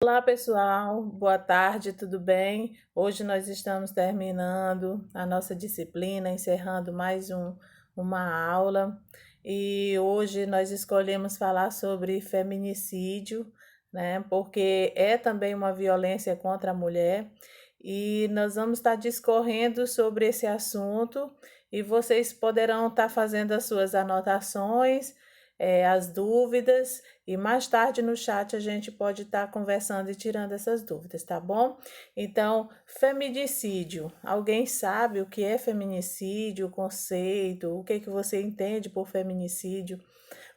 Olá pessoal, boa tarde, tudo bem? Hoje nós estamos terminando a nossa disciplina, encerrando uma aula e hoje nós escolhemos falar sobre feminicídio, né? Porque é também uma violência contra a mulher e nós vamos estar discorrendo sobre esse assunto e vocês poderão estar fazendo as suas anotações, as dúvidas. E mais tarde no chat a gente pode estar conversando e tirando essas dúvidas, tá bom? Então, feminicídio. Alguém sabe o que é feminicídio, o conceito, o que que você entende por feminicídio?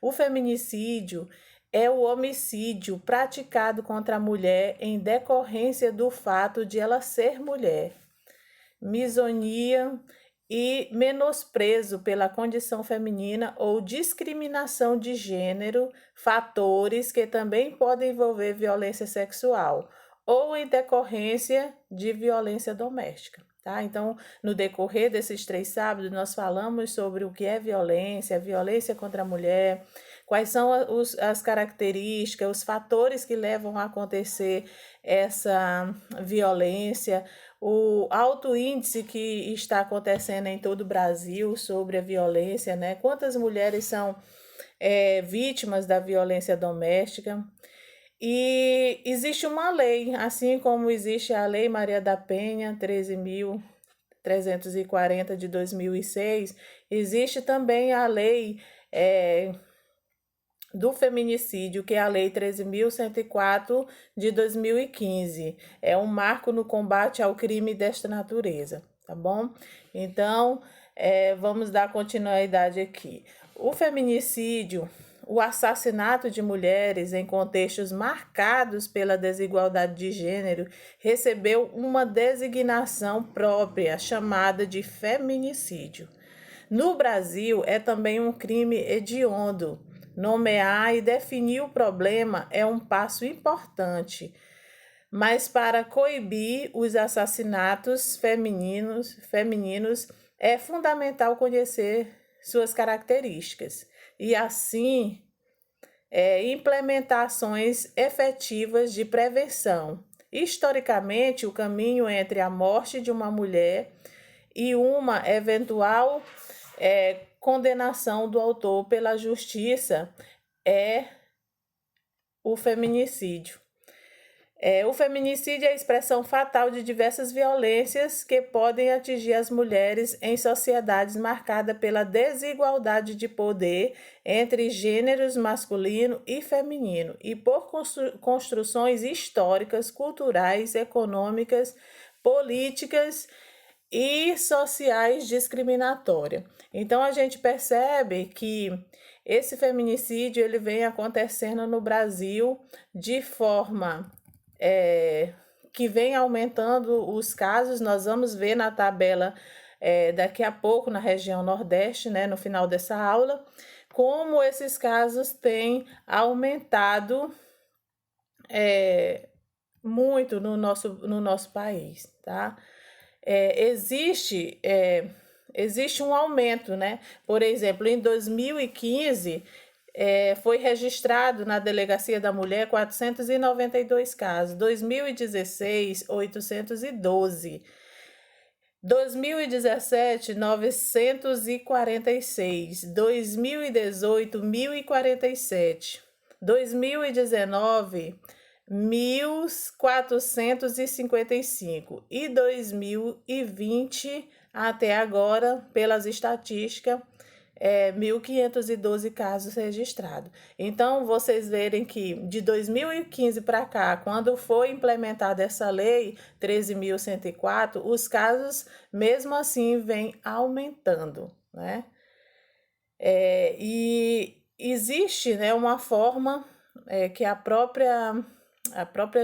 O feminicídio é o homicídio praticado contra a mulher em decorrência do fato de ela ser mulher. Misonia e menosprezo pela condição feminina ou discriminação de gênero, fatores que também podem envolver violência sexual ou em decorrência de violência doméstica. Tá? Então, no decorrer desses 3 sábados, nós falamos sobre o que é violência contra a mulher, quais são as características, os fatores que levam a acontecer essa violência, o alto índice que está acontecendo em todo o Brasil sobre a violência, né? Quantas mulheres são vítimas da violência doméstica? E existe uma lei, assim como existe a Lei Maria da Penha 13.340 de 2006, existe também a lei do feminicídio, que é a Lei 13.104 de 2015. É um marco no combate ao crime desta natureza, tá bom? Então, vamos dar continuidade aqui. O feminicídio, o assassinato de mulheres em contextos marcados pela desigualdade de gênero, recebeu uma designação própria, chamada de feminicídio. No Brasil, é também um crime hediondo. Nomear e definir o problema é um passo importante, mas para coibir os assassinatos femininos é fundamental conhecer suas características e, assim, implementar ações efetivas de prevenção. Historicamente, o caminho entre a morte de uma mulher e uma eventual condenação do autor pela justiça é o feminicídio. O feminicídio é a expressão fatal de diversas violências que podem atingir as mulheres em sociedades marcadas pela desigualdade de poder entre gêneros masculino e feminino e por construções históricas, culturais, econômicas, políticas e sociais discriminatórias. Então a gente percebe que esse feminicídio ele vem acontecendo no Brasil de forma que vem aumentando os casos. Nós vamos ver na tabela daqui a pouco na região Nordeste, né, no final dessa aula, como esses casos têm aumentado muito no nosso país, tá? Existe um aumento, né? Por exemplo, em 2015, foi registrado na Delegacia da Mulher 492 casos, 2016, 812, 2017, 946, 2018, 1047, 2019, 1.455 e 2020 até agora, pelas estatísticas, 1.512 casos registrados. Então, vocês verem que de 2015 para cá, quando foi implementada essa lei 13.104, os casos, mesmo assim, vêm aumentando, né? E existe, né, uma forma que a própria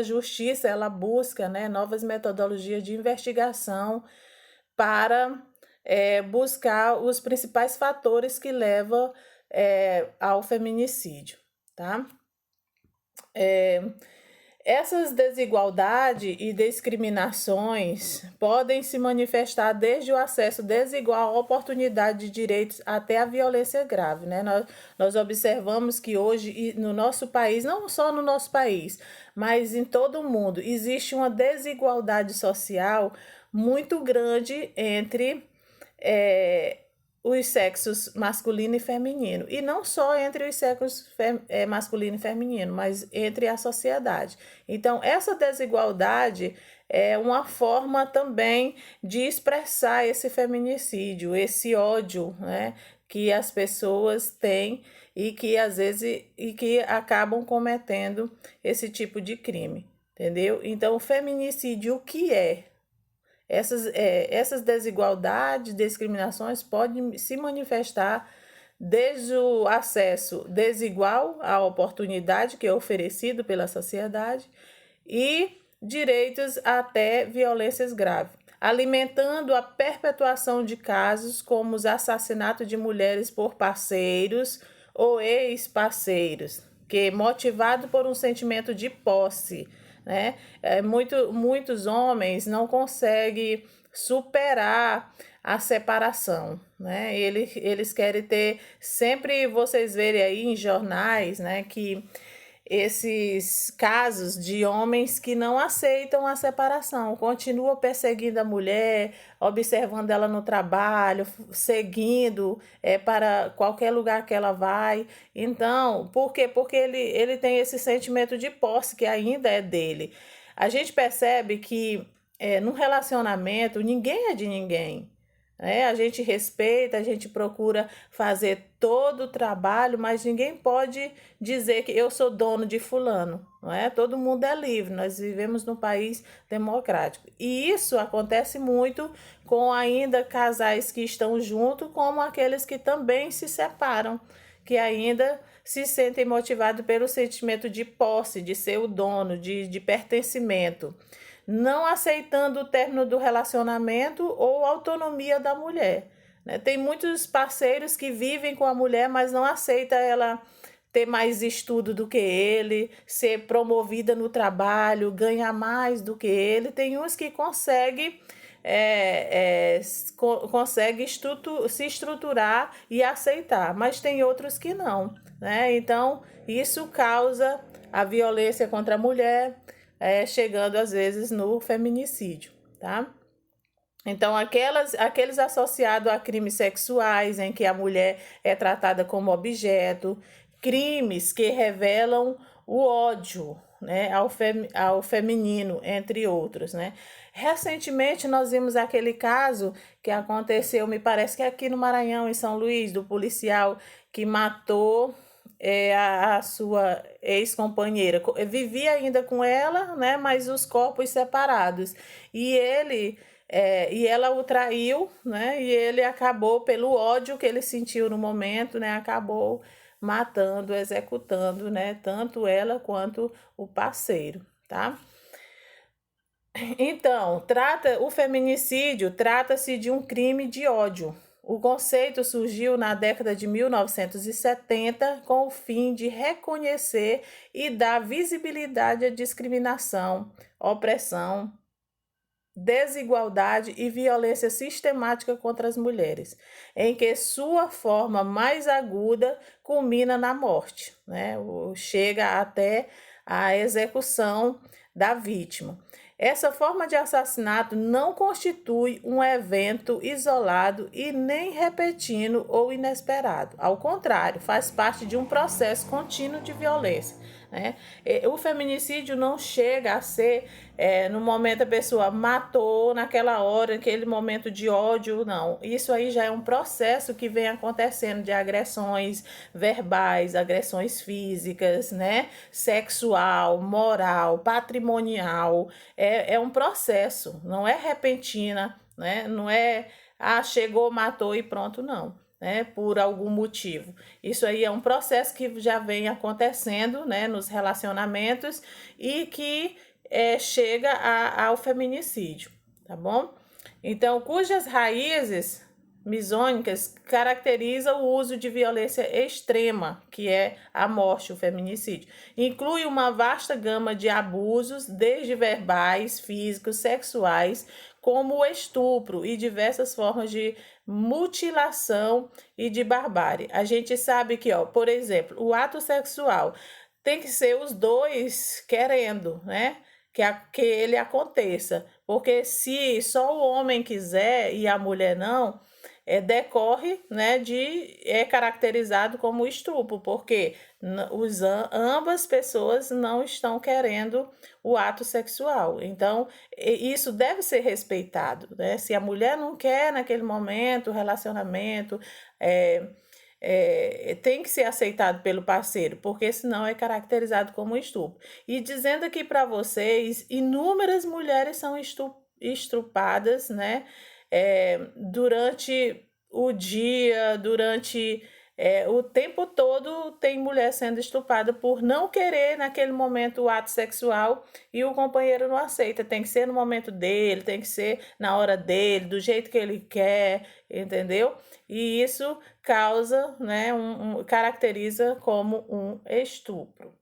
justiça ela busca, né, novas metodologias de investigação para buscar os principais fatores que levam ao feminicídio, tá? Essas desigualdades e discriminações podem se manifestar desde o acesso desigual à oportunidade de direitos até a violência grave, né? Nós observamos que hoje no nosso país, não só no nosso país, mas em todo o mundo, existe uma desigualdade social muito grande entre os sexos masculino e feminino. E não só entre os sexos masculino e feminino, mas entre a sociedade. Então, essa desigualdade é uma forma também de expressar esse feminicídio, esse ódio, né, que as pessoas têm e que às vezes acabam cometendo esse tipo de crime, entendeu? Então, o feminicídio, o que é? Essas desigualdades, discriminações podem se manifestar desde o acesso desigual à oportunidade que é oferecido pela sociedade e direitos até violências graves, alimentando a perpetuação de casos como os assassinatos de mulheres por parceiros ou ex-parceiros, que motivado por um sentimento de posse, né? Muitos homens não conseguem superar a separação, né? Eles querem ter, sempre vocês verem aí em jornais, né, que esses casos de homens que não aceitam a separação, continuam perseguindo a mulher, observando ela no trabalho, seguindo para qualquer lugar que ela vai. Então, por quê? Porque ele tem esse sentimento de posse que ainda é dele. A gente percebe que num relacionamento ninguém é de ninguém. A gente respeita, a gente procura fazer todo o trabalho, mas ninguém pode dizer que eu sou dono de fulano, não é? Todo mundo é livre, nós vivemos num país democrático. E isso acontece muito com ainda casais que estão juntos, como aqueles que também se separam, que ainda se sentem motivados pelo sentimento de posse, de ser o dono, de pertencimento, não aceitando o término do relacionamento ou autonomia da mulher, né? Tem muitos parceiros que vivem com a mulher, mas não aceita ela ter mais estudo do que ele, ser promovida no trabalho, ganhar mais do que ele. Tem uns que conseguem se estruturar e aceitar, mas tem outros que não, né? Então, isso causa a violência contra a mulher, chegando às vezes no feminicídio, tá? Então, aqueles associados a crimes sexuais, em que a mulher é tratada como objeto, crimes que revelam o ódio, né, ao feminino, entre outros, né? Recentemente, nós vimos aquele caso que aconteceu, me parece que aqui no Maranhão, em São Luís, do policial que matou a sua ex-companheira. Vivia ainda com ela, né, mas os corpos separados. E ela o traiu, né? E ele acabou, pelo ódio que ele sentiu no momento, né? Acabou matando, executando, né? Tanto ela quanto o parceiro, tá? Então, o feminicídio trata-se de um crime de ódio. O conceito surgiu na década de 1970 com o fim de reconhecer e dar visibilidade à discriminação, opressão, desigualdade e violência sistemática contra as mulheres, em que sua forma mais aguda culmina na morte, né? Chega até a execução da vítima. Essa forma de assassinato não constitui um evento isolado e nem repentino ou inesperado. Ao contrário, faz parte de um processo contínuo de violência, né? O feminicídio não chega a ser no momento a pessoa matou naquela hora, aquele momento de ódio, não. Isso aí já é um processo que vem acontecendo de agressões verbais, agressões físicas, né? Sexual, moral, patrimonial. É um processo, não é repentina, né? Não é, chegou, matou e pronto, não. Né, por algum motivo. Isso aí é um processo que já vem acontecendo, né, nos relacionamentos e que chega ao feminicídio, tá bom? Então, cujas raízes misônicas caracteriza o uso de violência extrema, que é a morte, o feminicídio. Inclui uma vasta gama de abusos, desde verbais, físicos, sexuais, como o estupro e diversas formas de mutilação e de barbárie. A gente sabe que, por exemplo, o ato sexual tem que ser os dois querendo, né? Que ele aconteça. Porque se só o homem quiser e a mulher não, decorre, né, é caracterizado como estupro, porque ambas pessoas não estão querendo o ato sexual. Então, isso deve ser respeitado, né? Se a mulher não quer naquele momento, o relacionamento, tem que ser aceitado pelo parceiro, porque senão é caracterizado como estupro. E dizendo aqui para vocês, inúmeras mulheres são estupradas, né? Durante o dia, durante o tempo todo tem mulher sendo estuprada por não querer naquele momento o ato sexual e o companheiro não aceita. Tem que ser no momento dele, tem que ser na hora dele, do jeito que ele quer, entendeu? E isso causa, né, caracteriza como um estupro,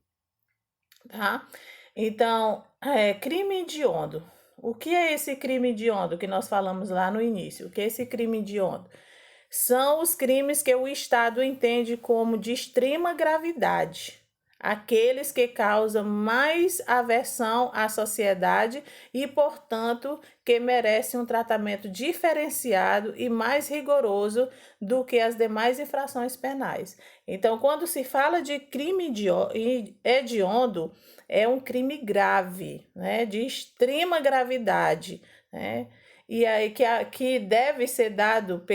tá? Então, crime hediondo. O que é esse crime hediondo que nós falamos lá no início? O que é esse crime hediondo? São os crimes que o Estado entende como de extrema gravidade, aqueles que causam mais aversão à sociedade e, portanto, que merecem um tratamento diferenciado e mais rigoroso do que as demais infrações penais. Então, quando se fala de crime hediondo, é um crime grave, né, de extrema gravidade, né? E aí que deve ser dado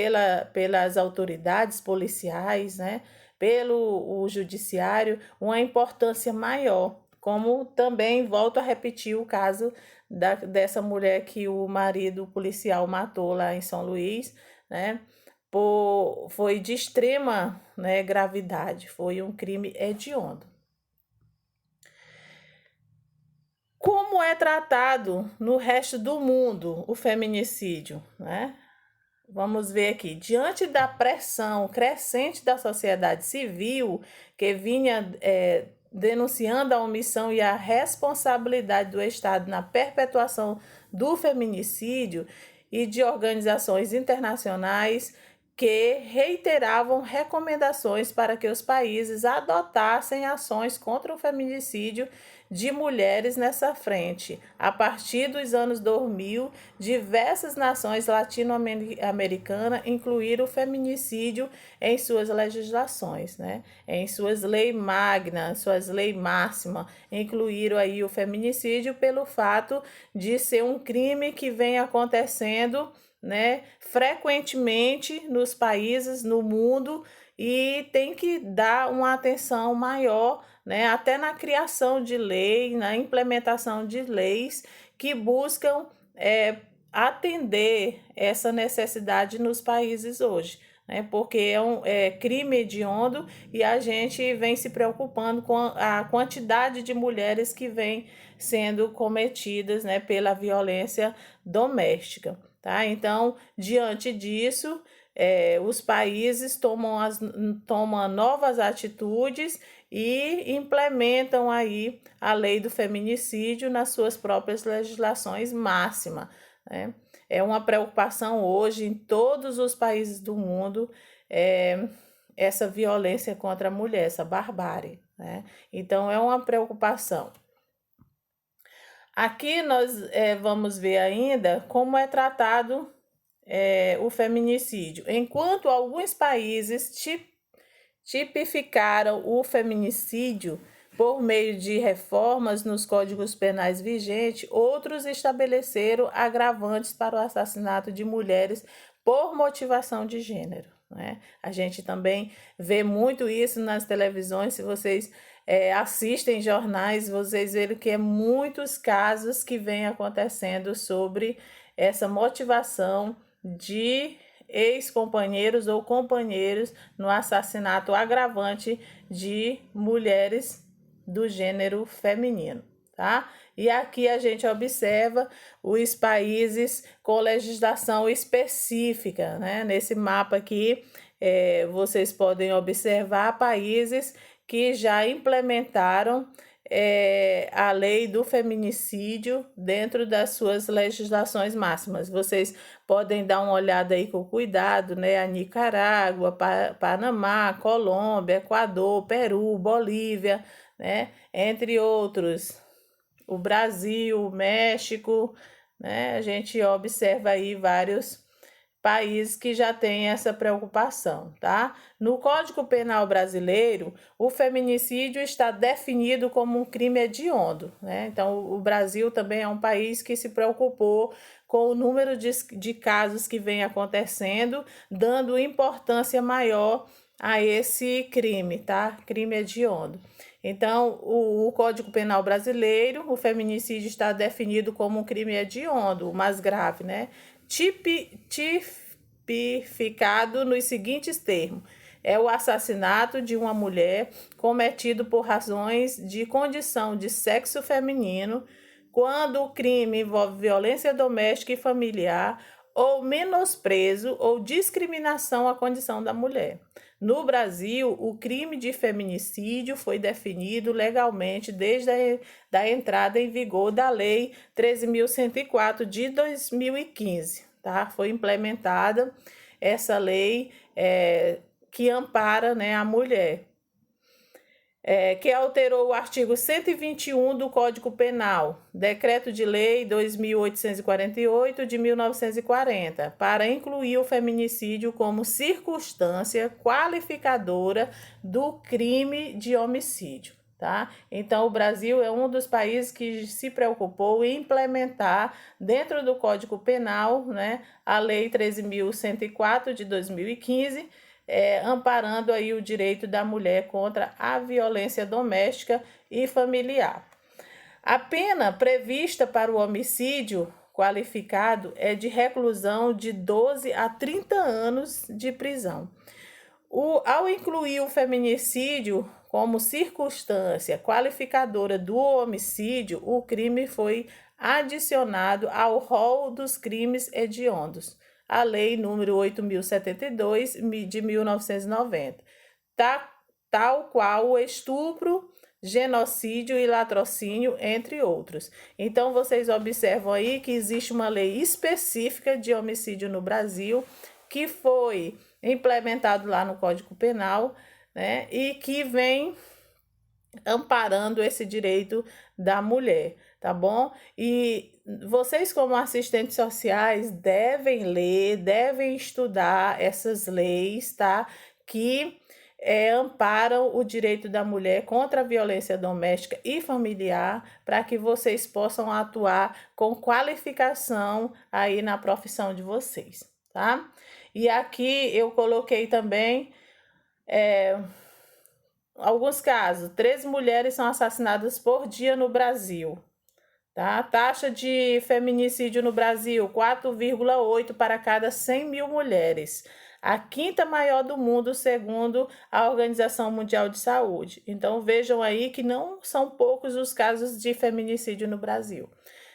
pelas autoridades policiais, né, pelo o judiciário, uma importância maior, como também volto a repetir o caso dessa mulher que o marido policial matou lá em São Luís, né, foi de extrema, né, gravidade, foi um crime hediondo. Como é tratado no resto do mundo o feminicídio, né? Vamos ver aqui. Diante da pressão crescente da sociedade civil, que vinha denunciando a omissão e a responsabilidade do Estado na perpetuação do feminicídio, e de organizações internacionais que reiteravam recomendações para que os países adotassem ações contra o feminicídio de mulheres nessa frente. A partir dos anos 2000, diversas nações latino-americanas incluíram o feminicídio em suas legislações, né? Em suas leis magnas, suas leis máximas, incluíram aí o feminicídio pelo fato de ser um crime que vem acontecendo, né, frequentemente nos países, no mundo, e tem que dar uma atenção maior, né, até na criação de lei, na implementação de leis que buscam atender essa necessidade nos países hoje, né, porque é crime hediondo e a gente vem se preocupando com a quantidade de mulheres que vem sendo cometidas, né, pela violência doméstica. Tá? Então, diante disso, os países tomam novas atitudes e implementam aí a lei do feminicídio nas suas próprias legislações máximas, né? É uma preocupação hoje em todos os países do mundo, essa violência contra a mulher, essa barbárie, né? Então, é uma preocupação. Aqui nós vamos ver ainda como é tratado o feminicídio. Enquanto alguns países tipificaram o feminicídio por meio de reformas nos códigos penais vigentes, outros estabeleceram agravantes para o assassinato de mulheres por motivação de gênero, né? A gente também vê muito isso nas televisões. Se vocês assistem jornais, vocês verem que é muitos casos que vêm acontecendo sobre essa motivação de ex-companheiros ou companheiros no assassinato agravante de mulheres do gênero feminino, tá? E aqui a gente observa os países com legislação específica, né? Nesse mapa aqui, vocês podem observar países que já implementaram a lei do feminicídio dentro das suas legislações máximas. Vocês podem dar uma olhada aí com cuidado, né? A Nicarágua, Panamá, Colômbia, Equador, Peru, Bolívia, né? Entre outros. O Brasil, o México, né? A gente observa aí vários países que já têm essa preocupação, tá? No Código Penal brasileiro, o feminicídio está definido como um crime hediondo, né? Então, o Brasil também é um país que se preocupou com o número de casos que vem acontecendo, dando importância maior a esse crime, tá? Crime hediondo. Então, o Código Penal brasileiro, o feminicídio está definido como um crime hediondo, o mais grave, né? Tipificado nos seguintes termos: é o assassinato de uma mulher cometido por razões de condição de sexo feminino, quando o crime envolve violência doméstica e familiar ou menosprezo ou discriminação à condição da mulher. No Brasil, o crime de feminicídio foi definido legalmente desde a entrada em vigor da Lei 13.104 de 2015, tá? Foi implementada essa lei que ampara, né, a mulher. Que alterou o artigo 121 do Código Penal, Decreto de Lei 2.848 de 1940, para incluir o feminicídio como circunstância qualificadora do crime de homicídio, tá? Então, o Brasil é um dos países que se preocupou em implementar dentro do Código Penal, né, a Lei 13.104 de 2015, amparando aí o direito da mulher contra a violência doméstica e familiar. A pena prevista para o homicídio qualificado é de reclusão de 12 a 30 anos de prisão. Ao incluir o feminicídio como circunstância qualificadora do homicídio, o crime foi adicionado ao rol dos crimes hediondos, a Lei número 8.072 de 1990, tal qual o estupro, genocídio e latrocínio, entre outros. Então, vocês observam aí que existe uma lei específica de homicídio no Brasil, que foi implementado lá no Código Penal, né, e que vem amparando esse direito da mulher, tá bom? E vocês, como assistentes sociais, devem ler, devem estudar essas leis, tá? Que amparam o direito da mulher contra a violência doméstica e familiar, para que vocês possam atuar com qualificação aí na profissão de vocês, tá? E aqui eu coloquei também alguns casos. 13 mulheres são assassinadas por dia no Brasil. Tá? Taxa de feminicídio no Brasil, 4,8 para cada 100 mil mulheres. A quinta maior do mundo, segundo a Organização Mundial de Saúde. Então, vejam aí que não são poucos os casos de feminicídio no Brasil.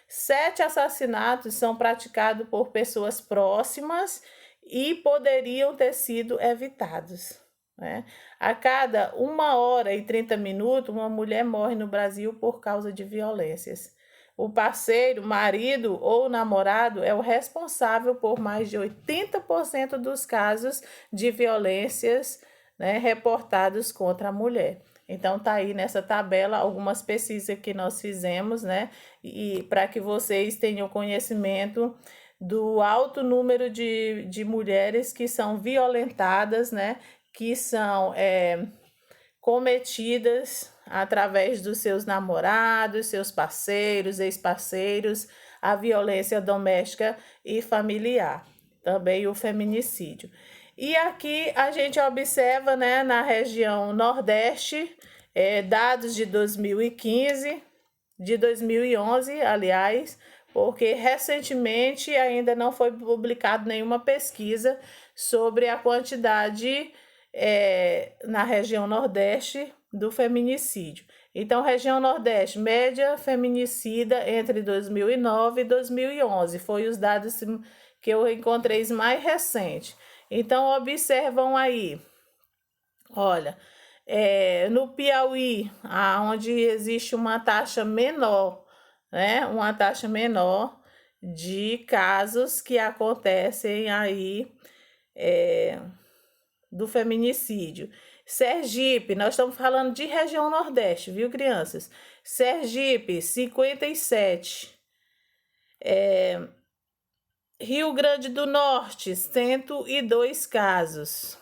7 assassinatos são praticados por pessoas próximas e poderiam ter sido evitados, né? A cada 1 hora e 30 minutos, uma mulher morre no Brasil por causa de violências. O parceiro, marido ou namorado é o responsável por mais de 80% dos casos de violências, né, reportados contra a mulher. Então, tá aí nessa tabela algumas pesquisas que nós fizemos, né, e para que vocês tenham conhecimento do alto número de mulheres que são violentadas, né, que são cometidas através dos seus namorados, seus parceiros, ex-parceiros, a violência doméstica e familiar, também o feminicídio. E aqui a gente observa, né, na região Nordeste, dados de 2015, de 2011, aliás, porque recentemente ainda não foi publicada nenhuma pesquisa sobre a quantidade na região Nordeste do feminicídio. Então, região Nordeste, média feminicida entre 2009 e 2011. Foi os dados que eu encontrei mais recentes. Então, observam aí. Olha, no Piauí, onde existe uma taxa menor, né? Uma taxa menor de casos que acontecem aí do feminicídio. Sergipe, nós estamos falando de região Nordeste, viu, crianças? Sergipe, 57. Rio Grande do Norte, 102 casos.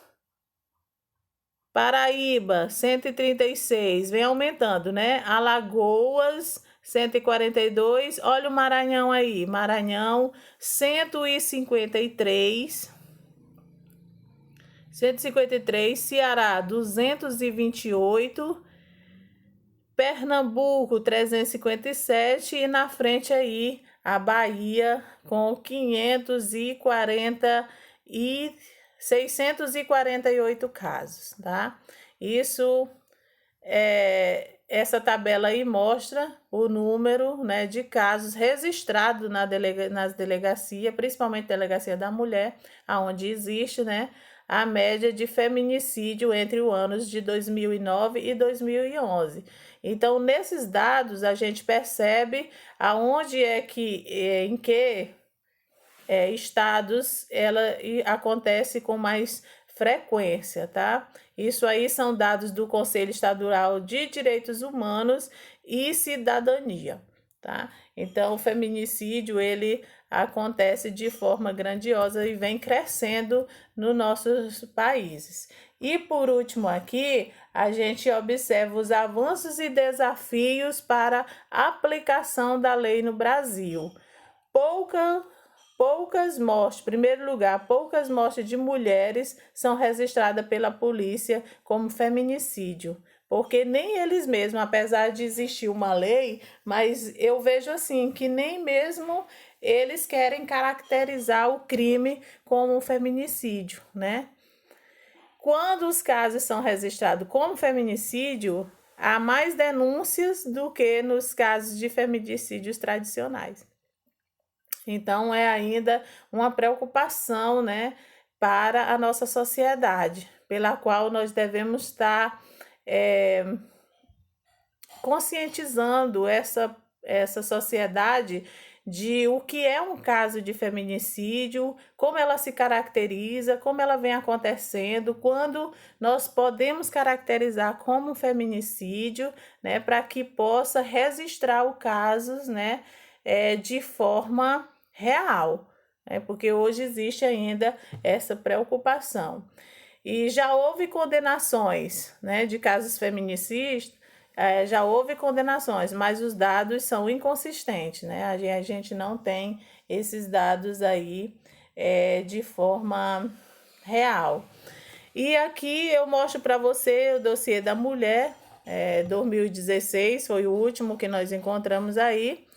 Paraíba, 136, vem aumentando, né? Alagoas, 142. Olha o Maranhão aí, Maranhão, 153. 153, Ceará, 228. Pernambuco, 357. E na frente aí, a Bahia, com 648 casos, tá? Isso, essa tabela aí mostra o número, né, de casos registrados nas delegacias, principalmente Delegacia da Mulher, onde existe, né, a média de feminicídio entre os anos de 2009 e 2011. Então, nesses dados, a gente percebe aonde em que estados ela acontece com mais frequência, tá? Isso aí são dados do Conselho Estadual de Direitos Humanos e Cidadania, tá? Então, o feminicídio, ele acontece de forma grandiosa e vem crescendo nos nossos países. E por último aqui, a gente observa os avanços e desafios para a aplicação da lei no Brasil. Poucas mortes, em primeiro lugar, poucas mortes de mulheres são registradas pela polícia como feminicídio, porque nem eles mesmos, apesar de existir uma lei, mas eu vejo assim que nem mesmo eles querem caracterizar o crime como feminicídio, né? Quando os casos são registrados como feminicídio, há mais denúncias do que nos casos de feminicídios tradicionais. Então, é ainda uma preocupação, né, para a nossa sociedade, pela qual nós devemos estar conscientizando essa sociedade de o que é um caso de feminicídio, como ela se caracteriza, como ela vem acontecendo, quando nós podemos caracterizar como um feminicídio, né, para que possa registrar o caso, né, de forma real, né, porque hoje existe ainda essa preocupação. E já houve condenações, né, de casos feminicistas, já houve condenações, mas os dados são inconsistentes, né? A gente não tem esses dados aí de forma real. E aqui eu mostro para você o dossiê da mulher, 2016, foi o último que nós encontramos aí,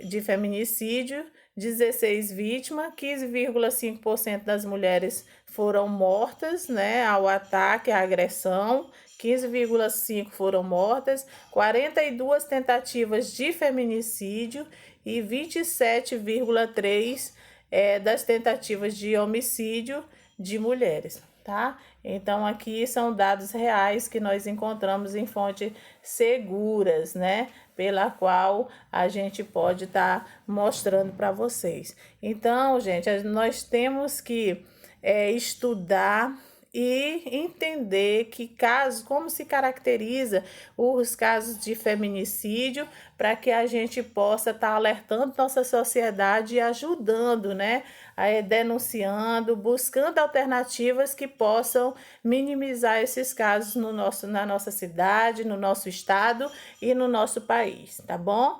de feminicídio, 16 vítimas, 15,5% das mulheres foram mortas, né, ao ataque, à agressão, 15,5% foram mortas, 42 tentativas de feminicídio e 27,3% das tentativas de homicídio de mulheres, tá? Então, aqui são dados reais que nós encontramos em fontes seguras, né? Pela qual a gente pode estar mostrando para vocês. Então, gente, nós temos que estudar e entender que casos, como se caracteriza os casos de feminicídio, para que a gente possa estar alertando nossa sociedade e ajudando, né, denunciando, buscando alternativas que possam minimizar esses casos na nossa cidade, no nosso estado e no nosso país, tá bom?